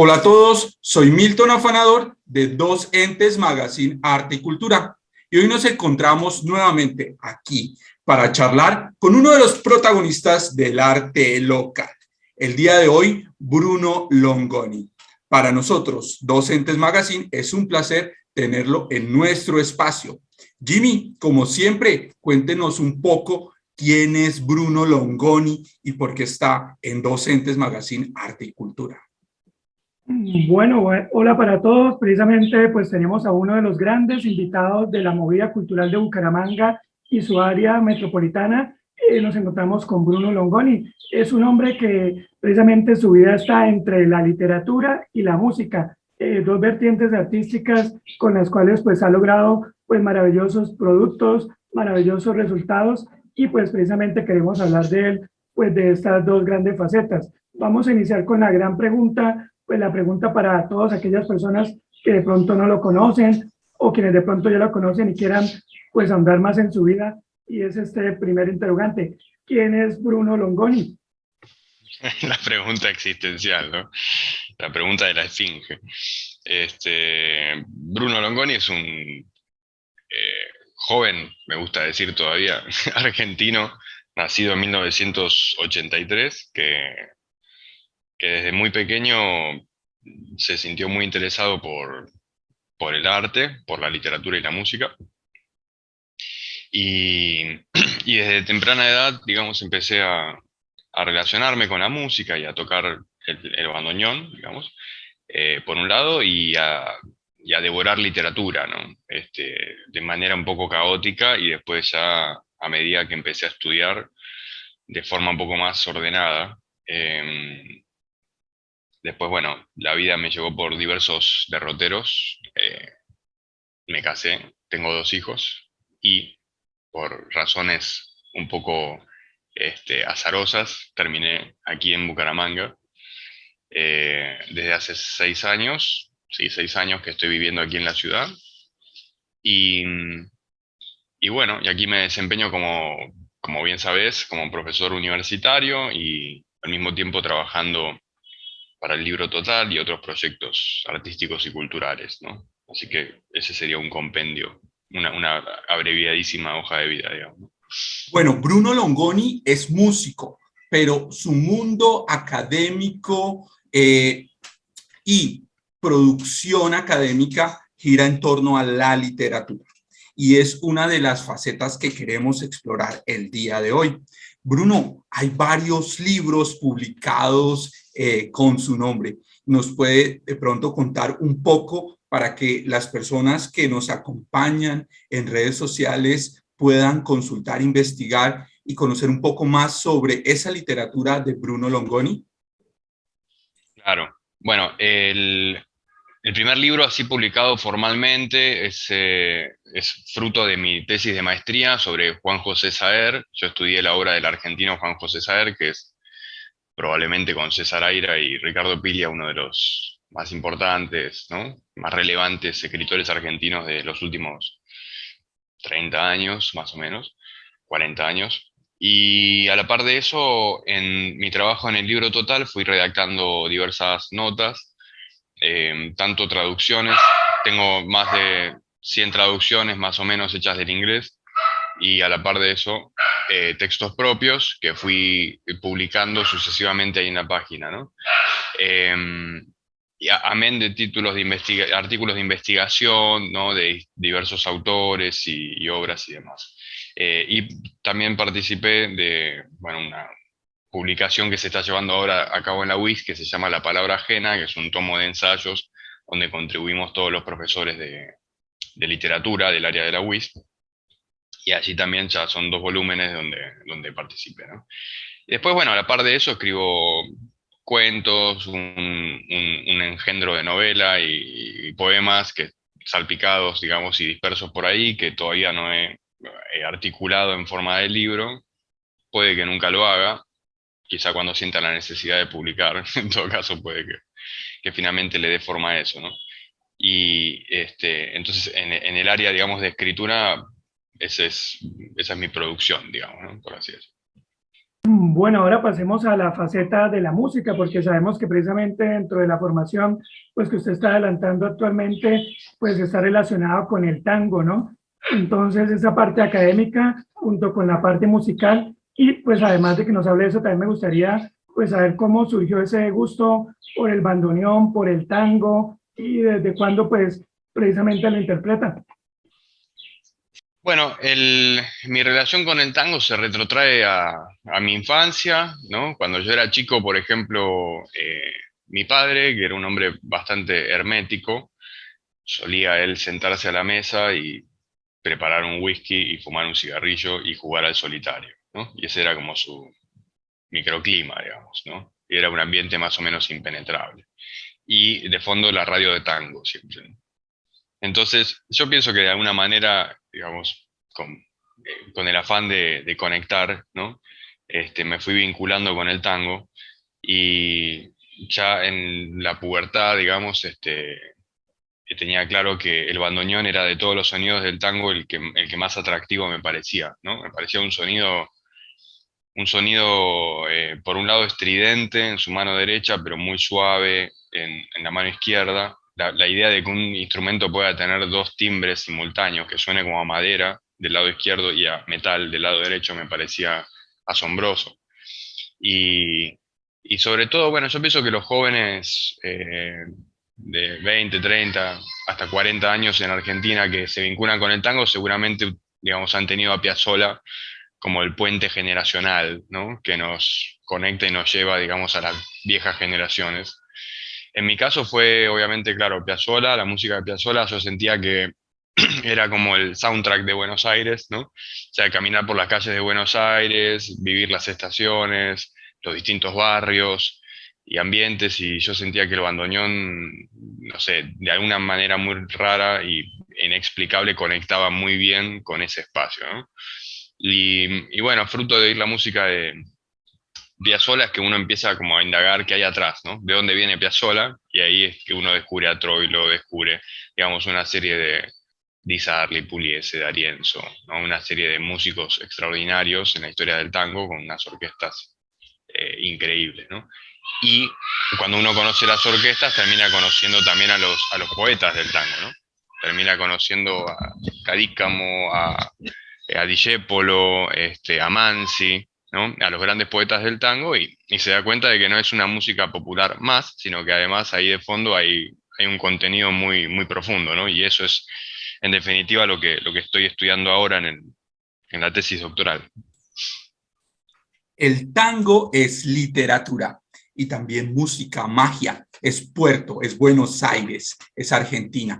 Hola a todos, soy Milton Afanador de Dos Entes Magazine Arte y Cultura y hoy nos encontramos nuevamente aquí para charlar con uno de los protagonistas del arte local. El día de hoy, Bruno Longoni. Para nosotros, Dos Entes Magazine, es un placer tenerlo en nuestro espacio. Jimmy, como siempre, cuéntenos un poco quién es Bruno Longoni y por qué está en Dos Entes Magazine Arte y Cultura. Bueno, hola para todos. Precisamente pues tenemos a uno de los grandes invitados de la movida cultural de Bucaramanga y su área metropolitana. Nos encontramos con Bruno Longoni. Es un hombre que precisamente su vida está entre la literatura y la música, dos vertientes artísticas con las cuales pues ha logrado pues maravillosos productos, maravillosos resultados, y pues precisamente queremos hablar de él, pues de estas dos grandes facetas. Vamos a iniciar con la gran pregunta, pues la pregunta para todas aquellas personas que de pronto no lo conocen o quienes de pronto ya lo conocen y quieran pues ahondar más en su vida, y es este primer interrogante: ¿quién es Bruno Longoni? La pregunta existencial, ¿no? La pregunta de la esfinge. Bruno Longoni es un joven, me gusta decir todavía, argentino, nacido en 1983, que desde muy pequeño se sintió muy interesado por el arte, por la literatura y la música. Y, y desde temprana edad, digamos, empecé a relacionarme con la música y a tocar el bandoneón, digamos, por un lado, y a devorar literatura, ¿no? De manera un poco caótica, y después ya a medida que empecé a estudiar de forma un poco más ordenada. Después, bueno, la vida me llevó por diversos derroteros. Me casé, tengo 2 hijos, y por razones un poco azarosas terminé aquí en Bucaramanga. Desde hace 6 años, sí, 6 años que estoy viviendo aquí en la ciudad. Y, y bueno, y aquí me desempeño como bien sabes, como profesor universitario, y al mismo tiempo trabajando para el Libro Total y otros proyectos artísticos y culturales, ¿no? Así que ese sería un compendio, una abreviadísima hoja de vida, digamos, ¿no? Bueno, Bruno Longoni es músico, pero su mundo académico y producción académica gira en torno a la literatura. Y es una de las facetas que queremos explorar el día de hoy. Bruno, hay varios libros publicados con su nombre. ¿Nos puede de pronto contar un poco para que las personas que nos acompañan en redes sociales puedan consultar, investigar y conocer un poco más sobre esa literatura de Bruno Longoni? Claro. Bueno, el primer libro así publicado formalmente es fruto de mi tesis de maestría sobre Juan José Saer. Yo estudié la obra del argentino Juan José Saer, que es probablemente con César Aira y Ricardo Pilia uno de los más importantes, ¿no? Más relevantes escritores argentinos de los últimos 30 años, más o menos, 40 años. Y a la par de eso, en mi trabajo en el Libro Total fui redactando diversas notas, tanto traducciones. Tengo más de 100 traducciones más o menos hechas del inglés, y a la par de eso, textos propios que fui publicando sucesivamente ahí en la página, ¿no? Y amén de títulos de artículos de investigación, ¿no? De diversos autores y obras y demás. Y también participé de, bueno, una publicación que se está llevando ahora a cabo en la UIS, que se llama La Palabra Ajena, que es un tomo de ensayos donde contribuimos todos los profesores de literatura del área de la UIS, y allí también ya son 2 volúmenes donde participé, ¿no? Y después, bueno, a la par de eso escribo cuentos, un engendro de novela y poemas que salpicados, digamos, y dispersos por ahí, que todavía no he articulado en forma de libro. Puede que nunca lo haga, quizá cuando sienta la necesidad de publicar. En todo caso puede que finalmente le dé forma a eso, ¿no? Y entonces en el área, digamos, de escritura, esa es mi producción, digamos, ¿no? Por así decirlo. Bueno, ahora pasemos a la faceta de la música, porque sabemos que precisamente dentro de la formación, pues que usted está adelantando actualmente, pues está relacionado con el tango, ¿no? Entonces, esa parte académica junto con la parte musical, y pues además de que nos hable de eso, también me gustaría pues saber cómo surgió ese gusto por el bandoneón, por el tango, y desde cuándo pues precisamente lo interpreta. Bueno, mi relación con el tango se retrotrae a mi infancia, ¿no? Cuando yo era chico, por ejemplo, mi padre, que era un hombre bastante hermético, solía él sentarse a la mesa y preparar un whisky y fumar un cigarrillo y jugar al solitario, ¿no? Y ese era como su microclima, digamos, ¿no? Y era un ambiente más o menos impenetrable. Y de fondo la radio de tango siempre. Entonces, yo pienso que de alguna manera, digamos, con el afán de conectar, ¿no? Me fui vinculando con el tango y ya en la pubertad, digamos, tenía claro que el bandoneón era de todos los sonidos del tango el que más atractivo me parecía, ¿no? Me parecía un sonido por un lado estridente en su mano derecha, pero muy suave en la mano izquierda. La idea de que un instrumento pueda tener dos timbres simultáneos, que suene como a madera del lado izquierdo y a metal del lado derecho, me parecía asombroso. Y, y sobre todo, bueno, yo pienso que los jóvenes de 20, 30, hasta 40 años en Argentina que se vinculan con el tango, seguramente, digamos, han tenido a Piazzolla como el puente generacional, ¿no? Que nos conecta y nos lleva, digamos, a las viejas generaciones. En mi caso fue, obviamente, claro, Piazzolla, la música de Piazzolla, yo sentía que era como el soundtrack de Buenos Aires, ¿no? O sea, caminar por las calles de Buenos Aires, vivir las estaciones, los distintos barrios y ambientes, y yo sentía que el bandoneón, no sé, de alguna manera muy rara y inexplicable conectaba muy bien con ese espacio, ¿no? Y bueno, fruto de oír la música de Piazzolla es que uno empieza como a indagar qué hay atrás, ¿no? De dónde viene Piazzolla, y ahí es que uno descubre a Troilo, descubre, digamos, una serie de Di Sarli, Pugliese, D'Arienzo, ¿no? Una serie de músicos extraordinarios en la historia del tango con unas orquestas increíbles, ¿no? Y cuando uno conoce las orquestas, termina conociendo también a los poetas del tango, ¿no? Termina conociendo a Cadícamo, a Discépolo, a Mansi, ¿no? A los grandes poetas del tango y se da cuenta de que no es una música popular más, sino que además ahí de fondo hay un contenido muy, muy profundo, ¿no? Y eso es, en definitiva, lo que estoy estudiando ahora en la tesis doctoral. El tango es literatura y también música, magia. Es Puerto, es Buenos Aires, es Argentina.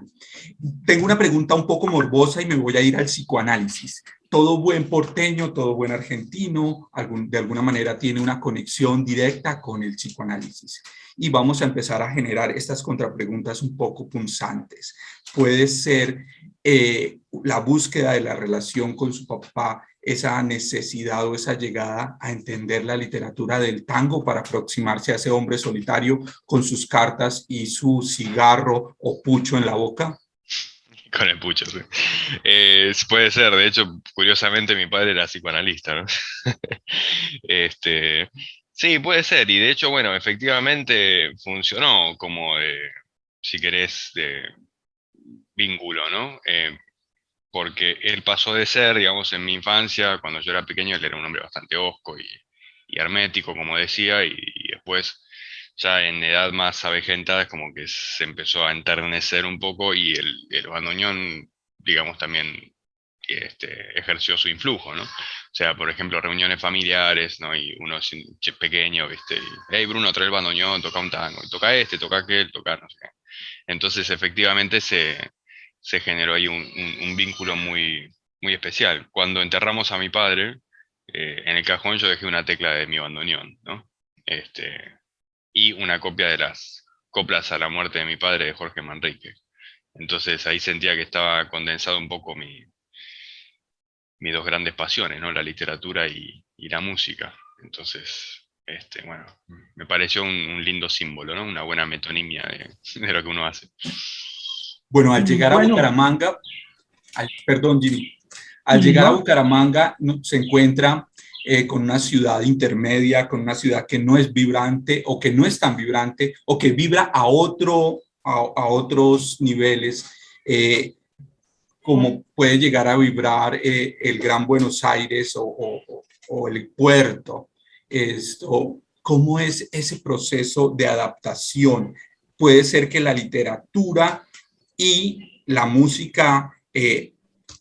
Tengo una pregunta un poco morbosa y me voy a ir al psicoanálisis. Todo buen porteño, todo buen argentino, de alguna manera tiene una conexión directa con el psicoanálisis. Y vamos a empezar a generar estas contrapreguntas un poco punzantes. Puede ser la búsqueda de la relación con su papá, esa necesidad o esa llegada a entender la literatura del tango para aproximarse a ese hombre solitario con sus cartas y su cigarro o pucho en la boca. Con el pucho, sí. Puede ser, de hecho, curiosamente mi padre era psicoanalista, ¿no? Este, sí, puede ser, y de hecho, bueno, efectivamente funcionó como, si querés, de vínculo, ¿no? Porque él pasó de ser, digamos, en mi infancia, cuando yo era pequeño, él era un hombre bastante hosco y hermético, como decía, y después, ya en edad más avejentada, es como que se empezó a enternecer un poco y el bandoneón, digamos, también ejerció su influjo, ¿no? O sea, por ejemplo, reuniones familiares, ¿no? Y uno es pequeño, ¿viste? Y, hey, Bruno, trae el bandoneón, toca un tango, y toca toca aquel, toca no sé qué. Entonces, efectivamente, se generó ahí un vínculo muy, muy especial. Cuando enterramos a mi padre, en el cajón yo dejé una tecla de mi bandoneón, ¿no? Y una copia de las coplas a la muerte de mi padre de Jorge Manrique. Entonces ahí sentía que estaba condensado un poco mis dos grandes pasiones, ¿no? La literatura y la música. Entonces, bueno, me pareció un lindo símbolo, ¿no? Una buena metonimia de lo que uno hace. Bueno, al llegar a Bucaramanga, perdón, Jimmy, al llegar a Bucaramanga se encuentra con una ciudad intermedia, con una ciudad que no es vibrante o que no es tan vibrante o que vibra a otros niveles, como puede llegar a vibrar el Gran Buenos Aires o el puerto. Esto, ¿cómo es ese proceso de adaptación? Puede ser que la literatura y la música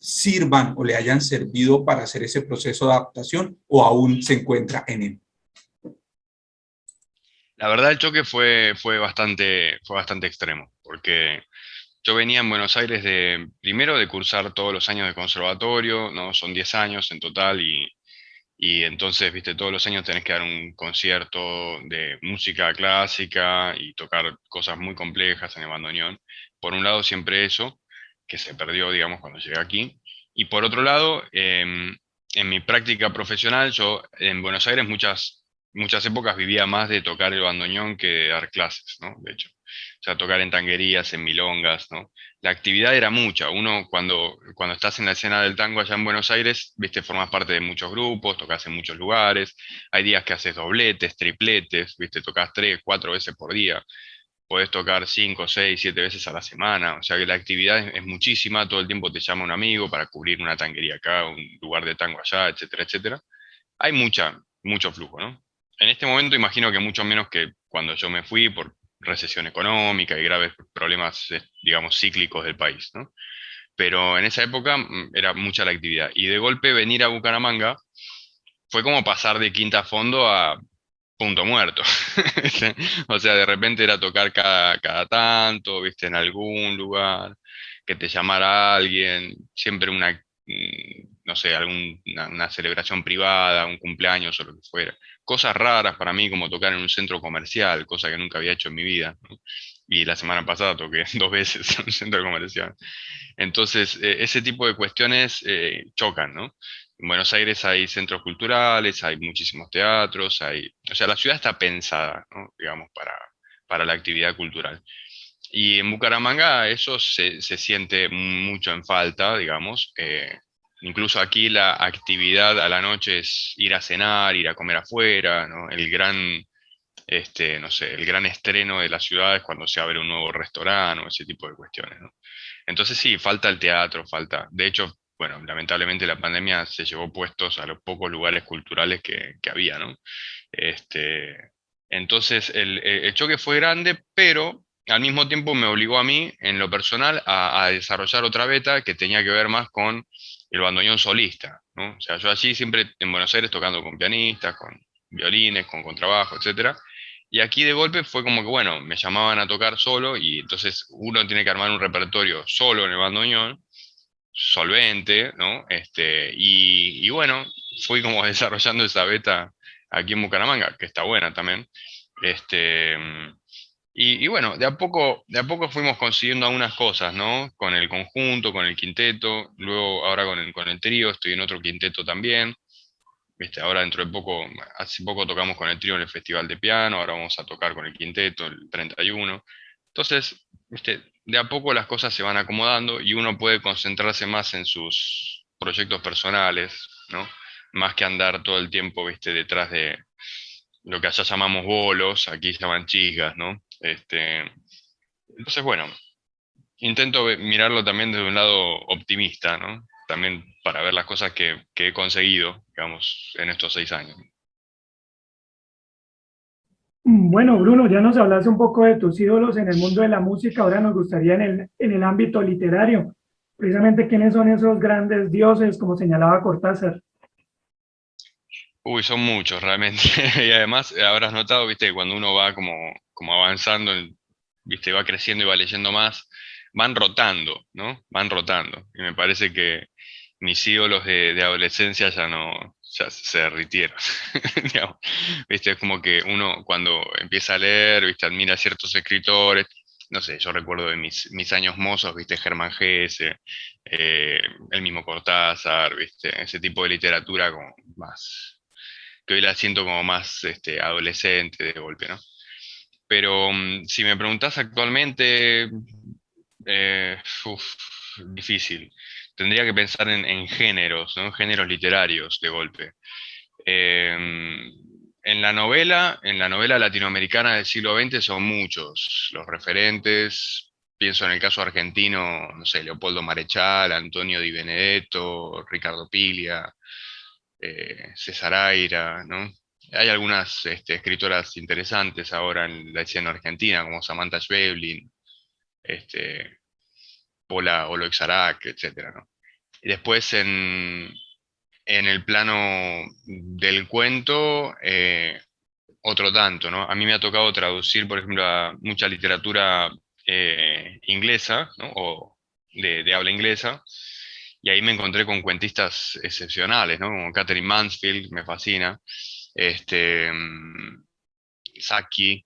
sirvan o le hayan servido para hacer ese proceso de adaptación o aún se encuentra en él. La verdad el choque fue bastante extremo, porque yo venía en Buenos Aires primero de cursar todos los años de conservatorio, ¿no? Son 10 años en total y entonces, viste, todos los años tenés que dar un concierto de música clásica y tocar cosas muy complejas en el bandoneón. Por un lado, siempre eso, que se perdió, digamos, cuando llegué aquí. Y por otro lado, en mi práctica profesional, yo en Buenos Aires muchas épocas vivía más de tocar el bandoneón que de dar clases, ¿no? De hecho, o sea, tocar en tanguerías, en milongas, ¿no? La actividad era mucha. Uno cuando estás en la escena del tango allá en Buenos Aires, viste, formas parte de muchos grupos, tocas en muchos lugares. Hay días que haces dobletes, tripletes, viste, tocas 3, 4 veces por día. Podés tocar 5, 6, 7 veces a la semana. O sea que la actividad es muchísima. Todo el tiempo te llama un amigo para cubrir una tanguería acá, un lugar de tango allá, etcétera, etcétera. Hay mucho flujo, ¿no? En este momento imagino que mucho menos que cuando yo me fui por recesión económica y graves problemas, digamos, cíclicos del país, ¿no? Pero en esa época era mucha la actividad. Y de golpe venir a Bucaramanga fue como pasar de Quinta Fondo a punto muerto. O sea, de repente era tocar cada tanto, viste, en algún lugar, que te llamara alguien, siempre no sé, una celebración privada, un cumpleaños o lo que fuera. Cosas raras para mí, como tocar en un centro comercial, cosa que nunca había hecho en mi vida, ¿no? Y la semana pasada toqué 2 veces en un centro comercial. Entonces, ese tipo de cuestiones chocan, ¿no? En Buenos Aires hay centros culturales, hay muchísimos teatros, o sea, la ciudad está pensada, ¿no? Digamos, para la actividad cultural. Y en Bucaramanga eso se siente mucho en falta, digamos. Incluso aquí la actividad a la noche es ir a cenar, ir a comer afuera, ¿no? No sé, el gran estreno de la ciudad es cuando se abre un nuevo restaurante o ese tipo de cuestiones, ¿no? Entonces sí, falta el teatro, falta. De hecho, bueno, lamentablemente la pandemia se llevó puestos a los pocos lugares culturales que había, ¿no? Este, entonces el choque fue grande, pero al mismo tiempo me obligó a mí, en lo personal, a desarrollar otra beta que tenía que ver más con el bandoneón solista, ¿no? O sea, yo allí siempre en Buenos Aires tocando con pianistas, con violines, con contrabajo, etcétera. Y aquí de golpe fue como que, bueno, me llamaban a tocar solo y entonces uno tiene que armar un repertorio solo en el bandoneón, solvente, ¿no? Y bueno, fui como desarrollando esa beta aquí en Bucaramanga, que está buena también. Este, y bueno, de a poco fuimos consiguiendo algunas cosas, ¿no? Con el conjunto, con el quinteto, luego ahora con el trío, estoy en otro quinteto también. ¿Viste? Ahora dentro de poco, hace poco tocamos con el trío en el Festival de Piano, ahora vamos a tocar con el quinteto el 31. Entonces, ¿viste? De a poco las cosas se van acomodando y uno puede concentrarse más en sus proyectos personales, ¿no? Más que andar todo el tiempo, ¿viste? Detrás de lo que allá llamamos bolos, aquí llaman chicas, ¿no? Entonces, bueno, intento mirarlo también desde un lado optimista, ¿no? También para ver las cosas que he conseguido, digamos, en estos 6 años. Bueno, Bruno, ya nos hablaste un poco de tus ídolos en el mundo de la música, ahora nos gustaría en el ámbito literario, precisamente quiénes son esos grandes dioses, como señalaba Cortázar. Uy, son muchos realmente. Y además, habrás notado, viste, que cuando uno va como avanzando, viste, va creciendo y va leyendo más, van rotando, ¿no? Van rotando. Y me parece que mis ídolos de adolescencia ya se derritieron. Digamos. Viste, es como que uno cuando empieza a leer, viste, admira a ciertos escritores. No sé, yo recuerdo de mis años mozos, viste, Germán Gese, eh, el mismo Cortázar, viste, ese tipo de literatura como más que hoy la siento como más adolescente de golpe, ¿no? Pero si me preguntás actualmente, uf, difícil. Tendría que pensar en géneros, ¿no? En géneros literarios de golpe. En la novela latinoamericana del siglo XX son muchos los referentes. Pienso en el caso argentino, no sé, Leopoldo Marechal, Antonio Di Benedetto, Ricardo Piglia, César Aira, ¿no? Hay algunas escritoras interesantes ahora en la escena argentina, como Samantha Schweblin, este, Paula Oloixarac, etcétera, ¿no? Y después en el plano del cuento, otro tanto, ¿no? A mí me ha tocado traducir, por ejemplo, a mucha literatura inglesa, ¿no? O de habla inglesa, y ahí me encontré con cuentistas excepcionales, ¿no? Como Catherine Mansfield, me fascina, Saki,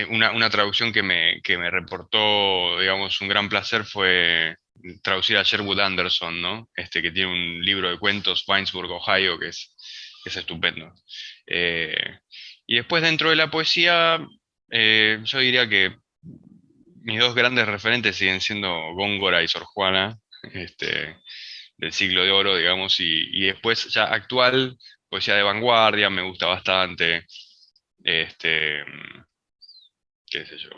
una traducción que me reportó, digamos, un gran placer fue traducir a Sherwood Anderson, ¿no? Que tiene un libro de cuentos, Vinesburg, Ohio, que es estupendo. Eh, y después dentro de la poesía, yo diría que mis dos grandes referentes siguen siendo Góngora y Sor Juana, del siglo de oro, digamos, y después ya actual, poesía de vanguardia, me gusta bastante, este, qué sé yo,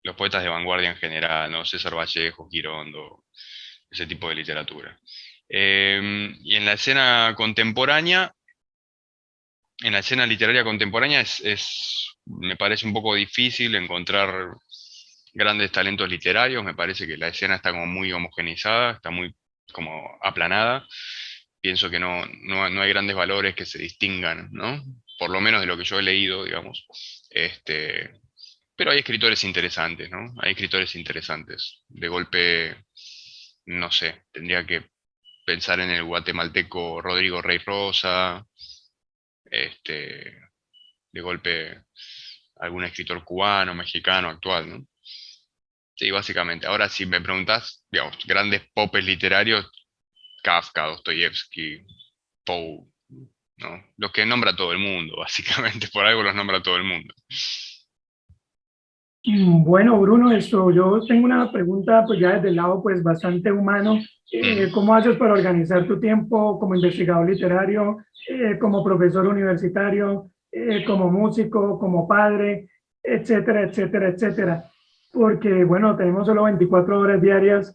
los poetas de vanguardia en general, ¿no? César Vallejo, Girondo, ese tipo de literatura. Y en la escena literaria contemporánea me parece un poco difícil encontrar grandes talentos literarios, me parece que la escena está como muy homogeneizada, está muy como aplanada. Pienso que no hay grandes valores que se distingan, ¿no? Por lo menos de lo que yo he leído, digamos. Pero hay escritores interesantes, ¿no? Hay escritores interesantes. De golpe, no sé, tendría que pensar en el guatemalteco Rodrigo Rey Rosa, este, de golpe algún escritor cubano, mexicano, actual, ¿no? Sí, básicamente. Ahora, si me preguntás, digamos, grandes popes literarios, Kafka, Dostoyevsky, Poe, ¿no? Los que nombra todo el mundo, básicamente, por algo los nombra todo el mundo. Bueno, Bruno, yo tengo una pregunta, pues ya desde el lado, pues bastante humano. ¿Cómo haces para organizar tu tiempo como investigador literario, como profesor universitario, como músico, como padre, etcétera, etcétera, etcétera? Porque, bueno, tenemos solo 24 horas diarias,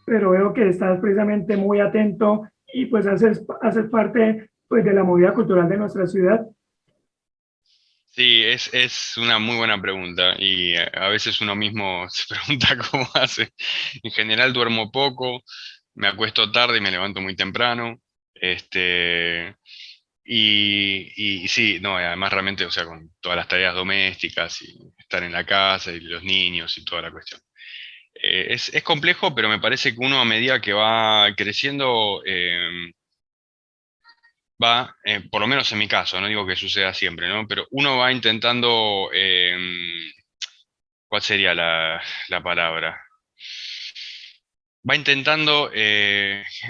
pero veo que estás precisamente muy atento y pues haces parte, pues, de la movida cultural de nuestra ciudad. Sí, es una muy buena pregunta y a veces uno mismo se pregunta cómo hace. En general duermo poco, me acuesto tarde y me levanto muy temprano. Este, y sí, no, además realmente, o sea, con todas las tareas domésticas y estar en la casa y los niños y toda la cuestión. Es complejo, pero me parece que uno a medida que va creciendo, por lo menos en mi caso, no digo que suceda siempre, ¿no? Pero uno va intentando, ¿cuál sería la palabra? Va intentando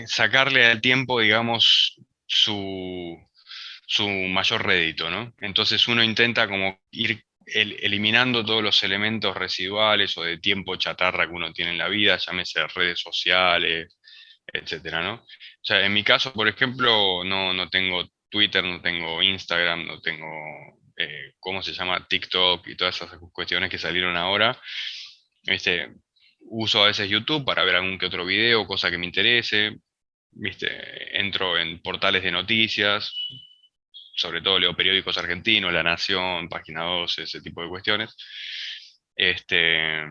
sacarle al tiempo, digamos, su mayor rédito, ¿no? Entonces uno intenta como ir eliminando todos los elementos residuales o de tiempo chatarra que uno tiene en la vida, llámese redes sociales, etcétera, ¿no? O sea, en mi caso, por ejemplo, no tengo Twitter, no tengo Instagram, no tengo, ¿cómo se llama? TikTok y todas esas cuestiones que salieron ahora. Este, uso a veces YouTube para ver algún que otro video, cosa que me interese. ¿Viste? Entro en portales de noticias, sobre todo leo periódicos argentinos, La Nación, Página 12, ese tipo de cuestiones. Este,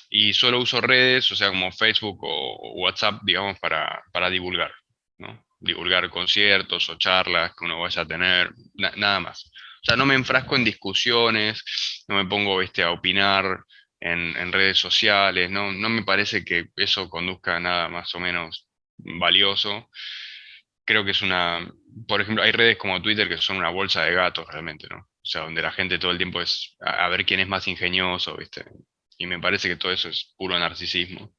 y solo uso redes, o sea, como Facebook o WhatsApp, digamos, para divulgar, ¿no? Divulgar conciertos o charlas que uno vaya a tener, nada más. O sea, no me enfrasco en discusiones, no me pongo, ¿viste?, a opinar en redes sociales, no me parece que eso conduzca a nada más o menos valioso. Creo que por ejemplo, hay redes como Twitter que son una bolsa de gatos realmente, ¿no? O sea, donde la gente todo el tiempo es a ver quién es más ingenioso, ¿viste? Y me parece que todo eso es puro narcisismo.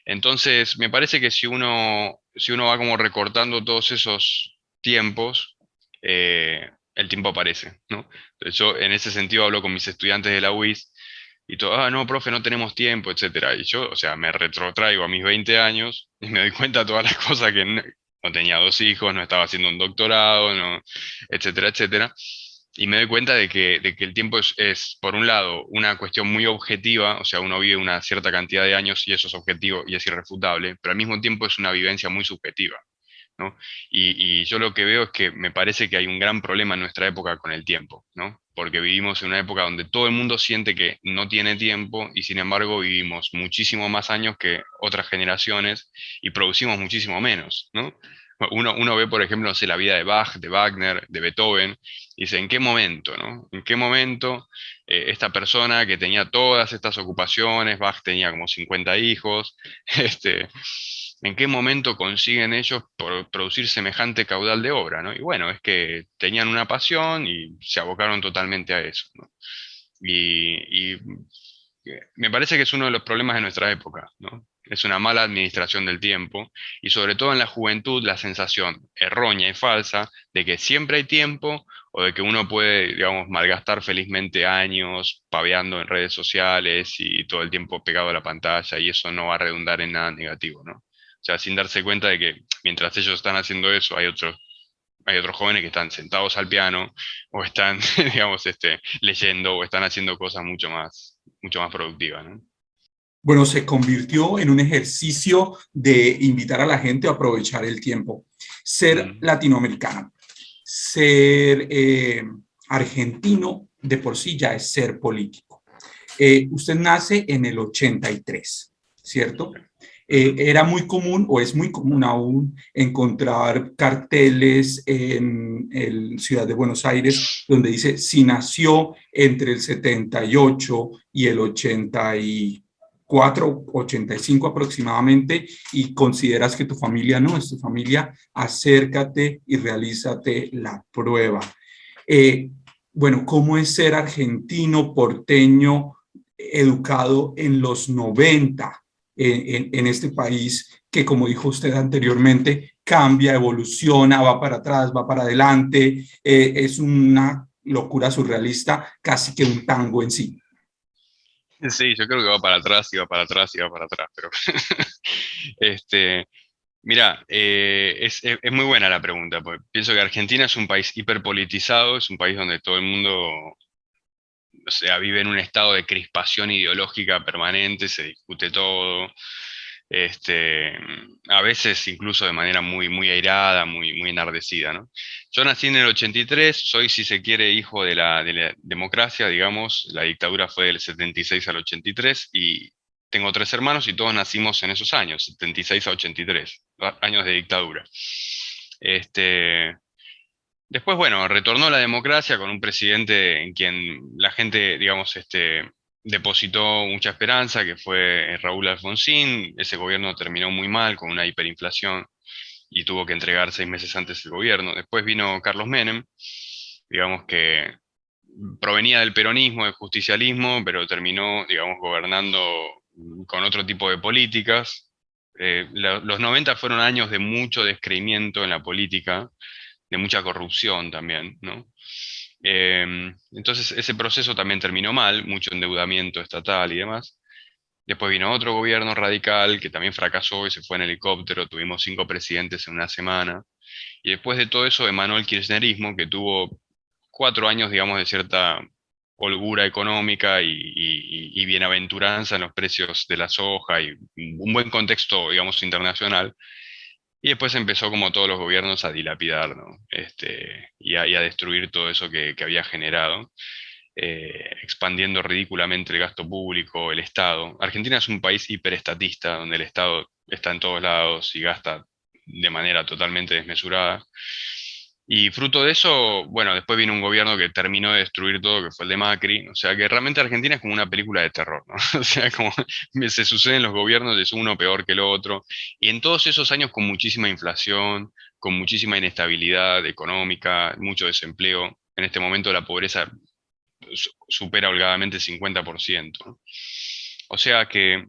Entonces, me parece que si uno va como recortando todos esos tiempos, el tiempo aparece, ¿no? Entonces, yo en ese sentido hablo con mis estudiantes de la UIS Y todo, no, profe, no tenemos tiempo, etcétera. Y yo, o sea, me retrotraigo a mis 20 años y me doy cuenta de todas las cosas que no tenía 2 hijos, no estaba haciendo un doctorado, no, etcétera, etcétera. Y me doy cuenta de que el tiempo es, por un lado, una cuestión muy objetiva, o sea, uno vive una cierta cantidad de años y eso es objetivo y es irrefutable, pero al mismo tiempo es una vivencia muy subjetiva, ¿no? Y yo lo que veo es que me parece que hay un gran problema en nuestra época con el tiempo, ¿no? Porque vivimos en una época donde todo el mundo siente que no tiene tiempo y sin embargo vivimos muchísimo más años que otras generaciones y producimos muchísimo menos, ¿no? Uno ve, por ejemplo, no sé, la vida de Bach, de Wagner, de Beethoven, y dice, ¿en qué momento, no? ¿En qué momento esta persona que tenía todas estas ocupaciones, Bach tenía como 50 hijos, este, ¿en qué momento consiguen ellos producir semejante caudal de obra, ¿no? Y bueno, es que tenían una pasión y se abocaron totalmente a eso, ¿no? Y me parece que es uno de los problemas de nuestra época, ¿no? Es una mala administración del tiempo y sobre todo en la juventud la sensación errónea y falsa de que siempre hay tiempo o de que uno puede, digamos, malgastar felizmente años paveando en redes sociales y todo el tiempo pegado a la pantalla y eso no va a redundar en nada negativo, ¿no? O sea, sin darse cuenta de que mientras ellos están haciendo eso, hay otros jóvenes que están sentados al piano o están, digamos, leyendo o están haciendo cosas mucho más productivas, ¿no? Bueno, se convirtió en un ejercicio de invitar a la gente a aprovechar el tiempo. Ser Mm. latinoamericano, ser argentino de por sí ya es ser político. Usted nace en el 83, ¿cierto? Ujú. Era muy común o es muy común aún encontrar carteles en el Ciudad de Buenos Aires donde dice si nació entre el 78 y el 84, 85 aproximadamente y consideras que tu familia no es tu familia, acércate y realízate la prueba. Eh, bueno, ¿cómo es ser argentino, porteño, educado en los 90 en este país que, como dijo usted anteriormente, cambia, evoluciona, va para atrás, va para adelante, es una locura surrealista, casi que un tango en sí? Sí, yo creo que va para atrás y va para atrás y va para atrás, pero este, mira, es muy buena la pregunta, porque pienso que Argentina es un país hiperpolitizado, es un país donde todo el mundo, o sea, vive en un estado de crispación ideológica permanente, se discute todo, este, a veces incluso de manera muy, muy airada, muy, muy enardecida, ¿no? Yo nací en el 83, soy, si se quiere, hijo de la democracia, digamos, la dictadura fue del 76 al 83 y tengo 3 hermanos y todos nacimos en esos años, 76 a 83, años de dictadura. Este, Después, bueno, retornó la democracia con un presidente en quien la gente, digamos, depositó mucha esperanza, que fue Raúl Alfonsín. Ese gobierno terminó muy mal, con una hiperinflación, y tuvo que entregar 6 meses antes el gobierno. Después vino Carlos Menem, digamos que provenía del peronismo, del justicialismo, pero terminó, digamos, gobernando con otro tipo de políticas. Los 90 fueron años de mucho descreimiento en la política, de mucha corrupción también, ¿no? Entonces ese proceso también terminó mal, mucho endeudamiento estatal y demás. Después vino otro gobierno radical que también fracasó y se fue en helicóptero, tuvimos 5 presidentes en una semana. Y después de todo eso emanó el kirchnerismo, que tuvo 4 años, digamos, de cierta holgura económica y bienaventuranza en los precios de la soja y un buen contexto, digamos, internacional. Y después empezó, como todos los gobiernos, a dilapidar, ¿no? Y a destruir todo eso que había generado, expandiendo ridículamente el gasto público, el Estado. Argentina es un país hiperestatista, donde el Estado está en todos lados y gasta de manera totalmente desmesurada. Y fruto de eso, bueno, después vino un gobierno que terminó de destruir todo, que fue el de Macri. O sea que realmente Argentina es como una película de terror, ¿no? O sea, como se suceden los gobiernos, es uno peor que el otro. Y en todos esos años con muchísima inflación, con muchísima inestabilidad económica, mucho desempleo. En este momento la pobreza supera holgadamente el 50%, ¿no? O sea que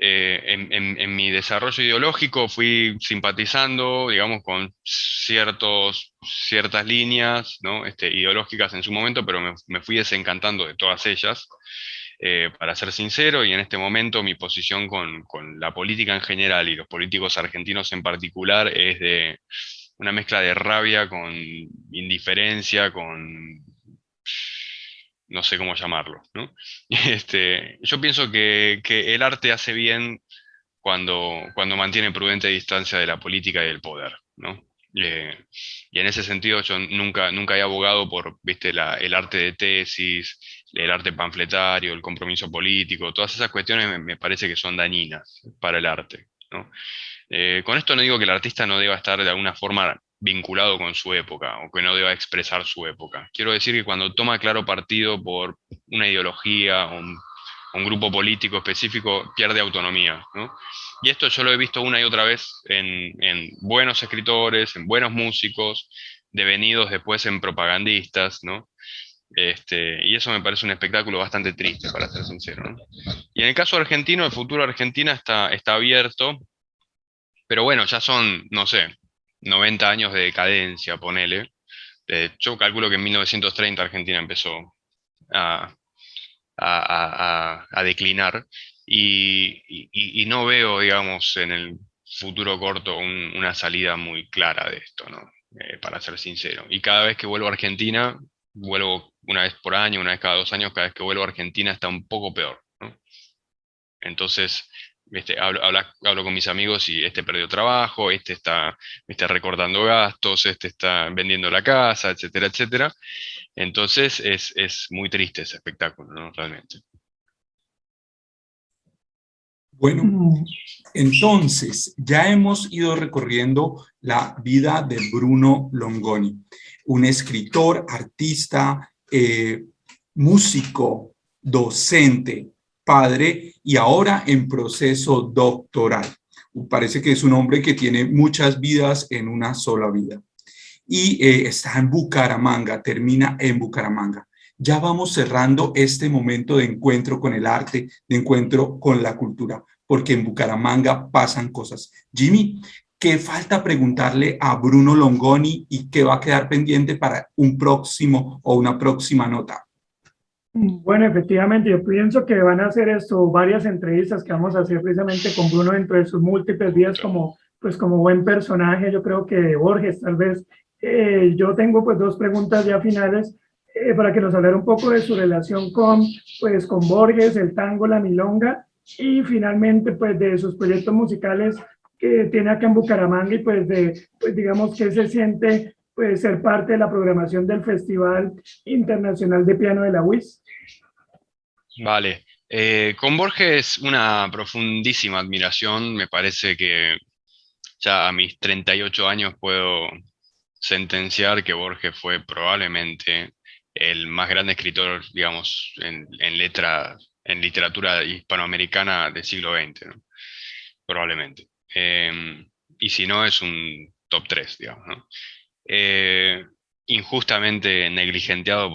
en mi desarrollo ideológico fui simpatizando, digamos, con ciertas líneas, ¿no? Ideológicas en su momento, pero me fui desencantando de todas ellas. para ser sincero, y en este momento mi posición con la política en general y los políticos argentinos en particular es de una mezcla de rabia con indiferencia, con no sé cómo llamarlo, ¿no? Yo pienso que el arte hace bien cuando mantiene prudente distancia de la política y del poder, ¿no? Eh, y en ese sentido yo nunca he abogado por, viste, el arte de tesis, el arte panfletario, el compromiso político, todas esas cuestiones me parece que son dañinas para el arte, ¿no? Con esto no digo que el artista no deba estar de alguna forma vinculado con su época o que no deba expresar su época. Quiero decir que cuando toma claro partido por una ideología o un grupo político específico, pierde autonomía, ¿no? Y esto yo lo he visto una y otra vez en buenos escritores, en buenos músicos, devenidos después en propagandistas, ¿no? Y eso me parece un espectáculo bastante triste, para ser sincero, ¿no? Y en el caso argentino, el futuro de Argentina está abierto, pero bueno, ya son, no sé, 90 años de decadencia, ponele. Yo calculo que en 1930 Argentina empezó a, a declinar y no veo, digamos, en el futuro corto una salida muy clara de esto, ¿no? Para ser sincero. Y cada vez que vuelvo a Argentina, vuelvo una vez por año, una vez cada 2 años, cada vez que vuelvo a Argentina está un poco peor, ¿no? Entonces, hablo con mis amigos y este perdió trabajo, está recortando gastos, este está vendiendo la casa, etcétera, etcétera. Entonces es muy triste ese espectáculo, ¿no? Realmente. Bueno, Mm, entonces ya hemos ido recorriendo la vida de Bruno Longoni, un escritor, artista, músico, docente, padre y ahora en proceso doctoral. Parece que es un hombre que tiene muchas vidas en una sola vida. Y está en Bucaramanga, termina en Bucaramanga. Ya vamos cerrando este momento de encuentro con el arte, de encuentro con la cultura, porque en Bucaramanga pasan cosas. Jimmy, ¿qué falta preguntarle a Bruno Longoni y qué va a quedar pendiente para un próximo o una próxima nota? Bueno, efectivamente, yo pienso que van a hacer esto, varias entrevistas que vamos a hacer precisamente con Bruno dentro de sus múltiples días como, pues, como buen personaje, yo creo que de Borges, tal vez. Yo tengo pues dos preguntas ya finales para que nos hablara un poco de su relación con, pues, con Borges, el tango, la milonga y finalmente pues de sus proyectos musicales que tiene acá en Bucaramanga y pues de, pues digamos que se siente pues ser parte de la programación del Festival Internacional de Piano de la UIS. Vale. Con Borges una profundísima admiración. Me parece que ya a mis 38 años puedo sentenciar que Borges fue probablemente el más grande escritor, digamos, en literatura hispanoamericana del siglo XX, ¿no? Probablemente. Y si no, es un top 3, digamos, ¿no? Eh, Injustamente negligenteado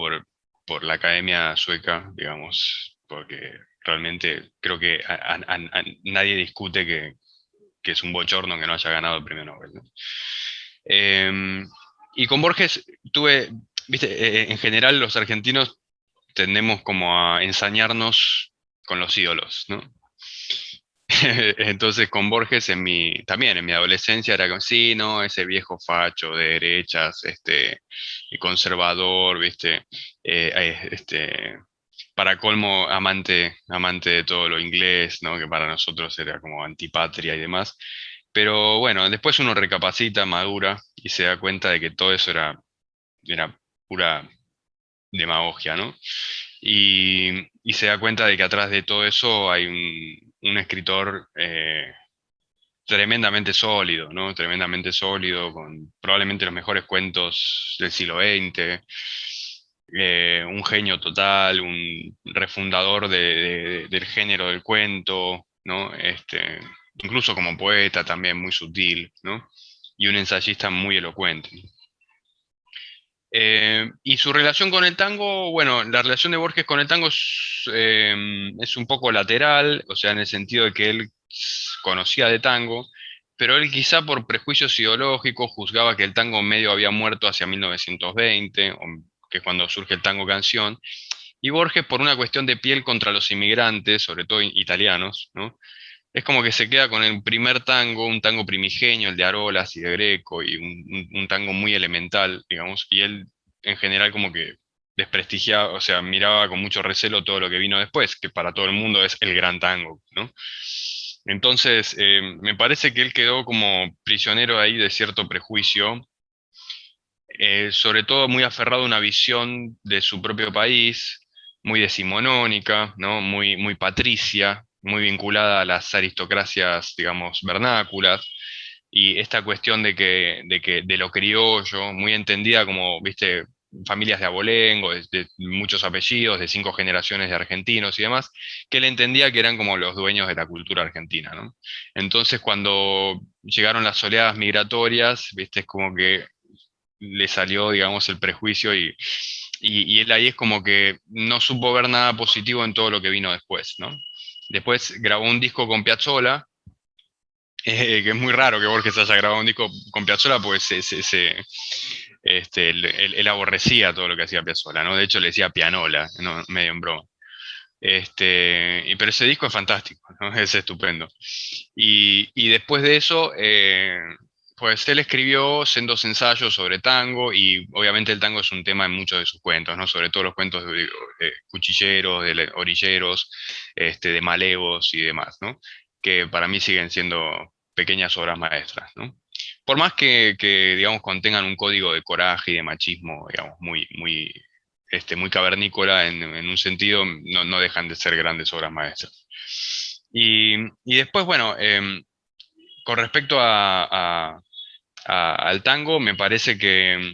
por la Academia Sueca, digamos, porque realmente creo que nadie discute que es un bochorno que no haya ganado el premio Nobel, ¿no? Eh, y con Borges tuve, viste, en general los argentinos tendemos como a ensañarnos con los ídolos, ¿no? Entonces con Borges también en mi adolescencia era como, sí, no, ese viejo facho de derechas, y conservador, ¿viste? Para colmo, amante de todo lo inglés, ¿no? Que para nosotros era como antipatria y demás. Pero bueno, después uno recapacita, madura y se da cuenta de que todo eso era pura demagogia, ¿no? Y se da cuenta de que atrás de todo eso hay un escritor tremendamente sólido, ¿no? Tremendamente sólido, con probablemente los mejores cuentos del siglo XX, un genio total, un refundador del género del cuento, ¿no? Incluso como poeta también muy sutil, ¿no? Y un ensayista muy elocuente. Y su relación con el tango, bueno, la relación de Borges con el tango es un poco lateral, o sea, en el sentido de que él conocía de tango, pero él quizá por prejuicios ideológicos juzgaba que el tango medio había muerto hacia 1920, que es cuando surge el tango canción, Y Borges, por una cuestión de piel contra los inmigrantes, sobre todo italianos, ¿no? Es como que se queda con el primer tango, un tango primigenio, el de Arolas y de Greco, y un tango muy elemental, digamos, y él en general como que desprestigiaba, o sea, miraba con mucho recelo todo lo que vino después, que para todo el mundo es el gran tango, ¿no? Entonces, me parece que él quedó como prisionero ahí de cierto prejuicio, sobre todo muy aferrado a una visión de su propio país, muy decimonónica, ¿no? Muy patricia, muy vinculada a las aristocracias, digamos, vernáculas, y esta cuestión de lo criollo, muy entendida como, viste, familias de abolengo, de muchos apellidos, de 5 generaciones de argentinos y demás, que él entendía que eran como los dueños de la cultura argentina, ¿no? Entonces, cuando llegaron las oleadas migratorias, viste, es como que le salió, digamos, el prejuicio y él ahí es como que no supo ver nada positivo en todo lo que vino después, ¿no? Después grabó un disco con Piazzolla, que es muy raro que Borges haya grabado un disco con Piazzolla, pues él aborrecía todo lo que hacía Piazzolla, ¿no? De hecho le decía pianola, ¿no? Medio en broma. Pero ese disco es fantástico, ¿no? Es estupendo. Y después de eso, pues él escribió sendos ensayos sobre tango, y obviamente el tango es un tema en muchos de sus cuentos, ¿no? Sobre todo los cuentos de cuchilleros, de orilleros, de malevos y demás, ¿no? Que para mí siguen siendo pequeñas obras maestras, ¿no? Por más digamos, contengan un código de coraje y de machismo, digamos, muy cavernícola en un sentido, no dejan de ser grandes obras maestras. Y después, bueno, con respecto al tango, me parece que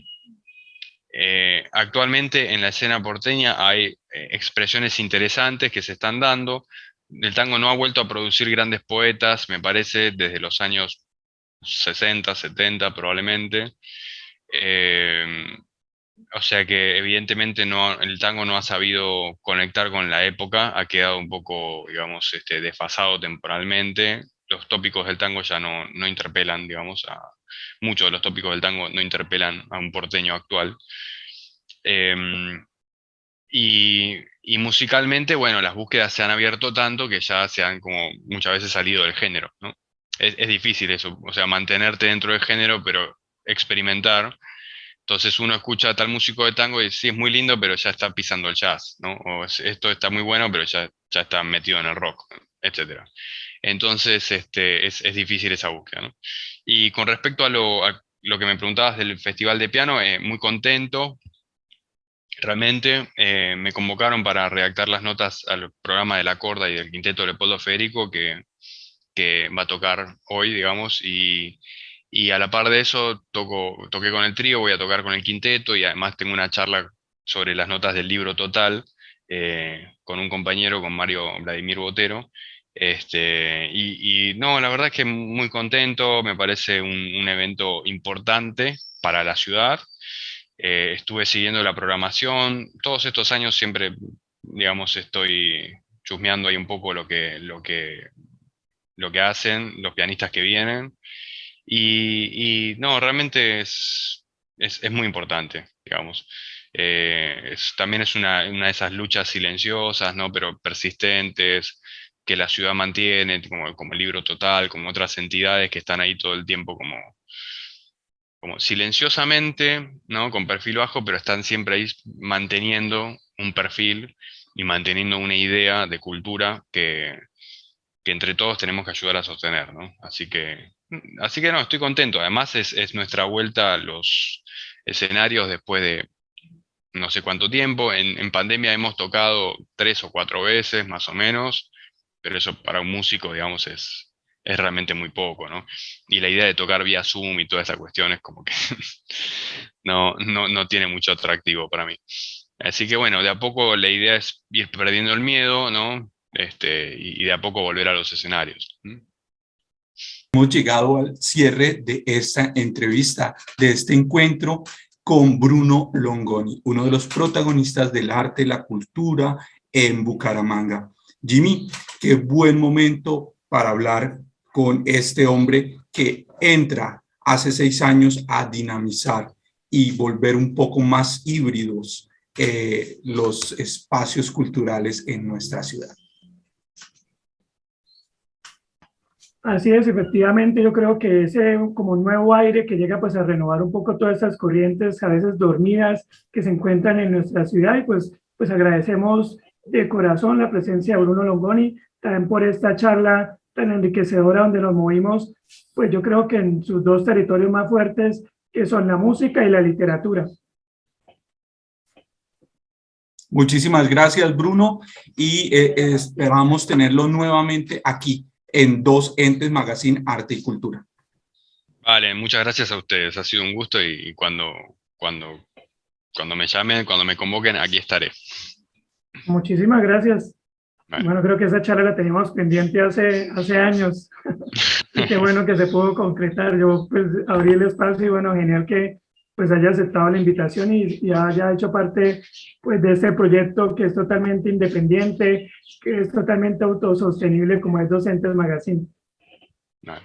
actualmente en la escena porteña hay expresiones interesantes que se están dando. El tango no ha vuelto a producir grandes poetas, me parece, desde los años 60, 70 probablemente. Eh, o sea que evidentemente el tango no ha sabido conectar con la época, ha quedado un poco, digamos, desfasado temporalmente. Los tópicos del tango ya no interpelan, digamos, muchos de los tópicos del tango no interpelan a un porteño actual. Y musicalmente, bueno, las búsquedas se han abierto tanto que ya se han como muchas veces salido del género, ¿no? Es difícil eso, o sea, mantenerte dentro del género, pero experimentar. Entonces uno escucha a tal músico de tango y sí, es muy lindo, pero ya está pisando el jazz, ¿no? O esto está muy bueno, pero ya está metido en el rock, etcétera. Entonces, es difícil esa búsqueda, ¿no? Y con respecto a lo que me preguntabas del Festival de Piano, muy contento. Realmente me convocaron para redactar las notas al programa de la Corda y del Quinteto de Leopoldo Federico, que va a tocar hoy, digamos, y a la par de eso toqué con el trío, voy a tocar con el quinteto, y además tengo una charla sobre las notas del libro Total, con un compañero, con Mario Vladimir Botero. Y no, la verdad es que muy contento, me parece un evento importante para la ciudad. Estuve siguiendo la programación, todos estos años siempre, digamos, estoy chusmeando ahí un poco lo que hacen los pianistas que vienen. Y no, realmente es muy importante, digamos. También es una de esas luchas silenciosas, ¿no? Pero persistentes, que la ciudad mantiene, como el Libro Total, como otras entidades que están ahí todo el tiempo como silenciosamente, ¿no? Con perfil bajo, pero están siempre ahí manteniendo un perfil y manteniendo una idea de cultura que entre todos tenemos que ayudar a sostener, ¿no? Así que no, estoy contento. Además es nuestra vuelta a los escenarios después de no sé cuánto tiempo. En pandemia hemos tocado 3 o 4 veces, más o menos, pero eso para un músico, digamos, es realmente muy poco, ¿no? Y la idea de tocar vía Zoom y toda esa cuestión es como que no tiene mucho atractivo para mí. Así que bueno, de a poco la idea es ir perdiendo el miedo, ¿no? Y de a poco volver a los escenarios. Hemos llegado al cierre de esta entrevista, de este encuentro con Bruno Longoni, uno de los protagonistas del arte y la cultura en Bucaramanga. Jimmy, qué buen momento para hablar con este hombre que entra hace 6 años a dinamizar y volver un poco más híbridos los espacios culturales en nuestra ciudad. Así es, efectivamente, yo creo que ese como un nuevo aire que llega pues a renovar un poco todas estas corrientes a veces dormidas que se encuentran en nuestra ciudad, y pues agradecemos de corazón la presencia de Bruno Longoni, también por esta charla tan enriquecedora donde nos movimos, pues yo creo que en sus dos territorios más fuertes, que son la música y la literatura. Muchísimas gracias, Bruno, y esperamos tenerlo nuevamente aquí en Dos Entes Magazine Arte y Cultura. Vale, muchas gracias a ustedes, ha sido un gusto y cuando me llamen, cuando me convoquen, aquí estaré. Muchísimas gracias. Vale. Bueno, creo que esa charla la teníamos pendiente hace años. Y qué bueno que se pudo concretar. Yo pues abrí el espacio y bueno, genial que pues haya aceptado la invitación y haya hecho parte pues de este proyecto que es totalmente independiente, que es totalmente autosostenible como es Dos Entes Magazine. Vale.